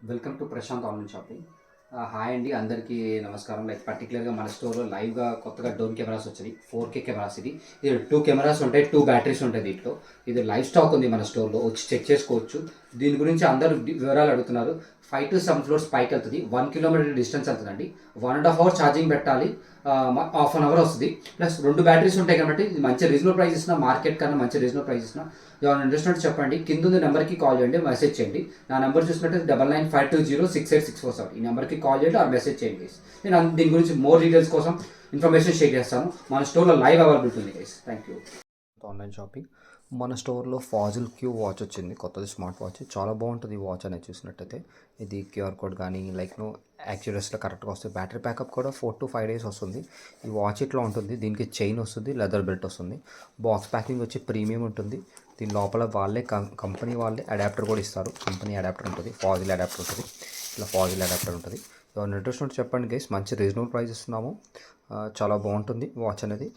Welcome to Prashant online shopping. Hi అండి, అందరికీ నమస్కారం. పర్టికులర్గా మన స్టోర్లో లైవ్గా కొత్తగా డ్రోన్ కెమెరాస్ వచ్చాయి. 4K cameras. ఇది 2 కెమెరాస్ ఉంటాయి, 2 బ్యాటరీస్ ఉంటాయి దీంట్లో. ఇది లైవ్ స్టాక్ ఉంది మన స్టోర్లో, వచ్చి చెక్ చేసుకోవచ్చు. దీని గురించి అందరూ వివరాలు అడుగుతున్నారు. 5 to 7 floors పైకి వెళ్తుంది. 1 kilometer డిస్టెన్స్ వెళ్తుందండి. 1.5 hours ఛార్జింగ్ పెట్టాలి, హాఫ్ అన్ అవర్ వస్తుంది. ప్లస్ 2 బ్యాటరీస్ ఉంటాయి కాబట్టి ఇది మంచి రీజనబుల్ ప్రైస్ ఇస్తున్నా, మార్కెట్ కన్నా మంచి రీజనబుల్ ప్రైస్ ఇస్తున్నా. ఎవరైనా ఇంట్రెస్ట్ ఉంటే చెప్పండి, కింద ఉంది నెంబర్కి కాల్ చేయండి, మెసేజ్ చేయండి. నా నెంబర్ చూసినట్టు 9952068647. ఈ నెంబర్కి కాల్ చేయండి ఆర్ మెసేజ్ చేయండి గైస్. నేను దీని గురించి మోర్ డీటెయిల్స్ కోసం ఇన్ఫర్మేషన్ షేర్ చేస్తాను. మన స్టోర్లో లైవ్ అవైలబిలిటీ ఉంది guys. Thank you. Online shopping. మన స్టోర్లో ఫాజిల్ క్యూ వాచ్ వచ్చింది, కొత్తది స్మార్ట్ వాచ్. చాలా బాగుంటుంది ఈ వాచ్ అనేది చూసినట్టయితే. ఇది క్యూఆర్ కోడ్ కానీ యాక్చురస్లో కరెక్ట్గా వస్తుంది. బ్యాటరీ బ్యాకప్ కూడా 4 to 5 days వస్తుంది. ఈ వాచ్ ఇట్లా ఉంటుంది. దీనికి చైన్ వస్తుంది, లెదర్ బెల్ట్ వస్తుంది. బాక్స్ ప్యాకింగ్ వచ్చి ప్రీమియం ఉంటుంది. దీని లోపల వాళ్ళే కంపెనీ వాళ్ళే అడాప్టర్ కూడా ఇస్తారు. కంపెనీ అడాప్టర్ ఉంటుంది, ఫాజిల్ అడాప్టర్ ఉంటుంది. ఇట్లా ఫాజిల్ అడాప్టర్ ఉంటుంది. ఎవరైనా ఇంట్రెస్ట్ ఉంటే చెప్పండి గైస్, మంచి రీజనబుల్ ప్రైస్ ఇస్తున్నాము. చాలా బాగుంటుంది వాచ్ అనేది.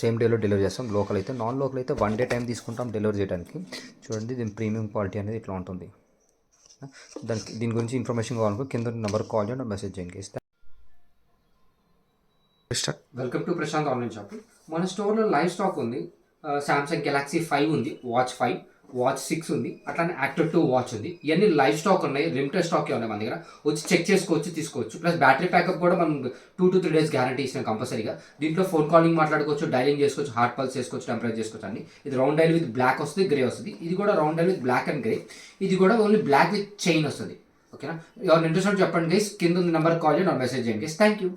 సేమ్ డేలో డెలివరీ చేస్తాం. లోకల్ అయితే, నాన్ లోకల్ అయితే 1 day టైం తీసుకుంటాం డెలివరీ చేయడానికి. చూడండి, దీని ప్రీమియం క్వాలిటీ అనేది ఇట్లా ఉంటుంది. దీని గురించి ఇన్ఫర్మేషన్ కావాలనుకో కింద నెంబర్ కాల్ చేయండి, మెసేజ్ చేయండి guys. Welcome to Prashant online shopping. మన స్టోర్లో లైవ్ స్టాక్ ఉంది. సామ్సంగ్ గెలాక్సీ 5 ఉంది, వాచ్ 5, వాచ్ 6 ఉంది, అట్లానే యాక్టివ్ 2 వాచ్ ఉంది. ఇవన్నీ లైవ్ స్టాక్ ఉన్నాయి, లిమిటెడ్ స్టాక్ ఉన్నాయి మన దగ్గర. వచ్చి చెక్ చేసుకోవచ్చు, తీసుకోవచ్చు. ప్లస్ బ్యాటరీ బ్యాకప్ కూడా మనం 2 to 3 days గ్యారంటీ ఇచ్చినాం కంపల్సరీగా. దీంట్లో ఫోన్ కాలింగ్ మాట్లాడుకోవచ్చు, డైలింగ్ చేసుకోవచ్చు, హార్ట్ పల్స్ చేసుకోవచ్చు, టెంపరేచర్ చేసుకోవచ్చు అన్ని. ఇది రౌండ్ డైల్ విత్ బ్లాక్ వస్తుంది, గ్రే వస్తుంది. ఇది కూడా round dial with black and grey. ఇది కూడా ఓన్లీ బ్లాక్ విత్ చైన్ వస్తుంది. ఓకేనా? ఎవరైనా ఇంట్రెస్ట్ చెప్పండి గైస్, కింద నెంబర్ కాల్ చేయండి, మెసేజ్ చేయండి గైస్. Thank you.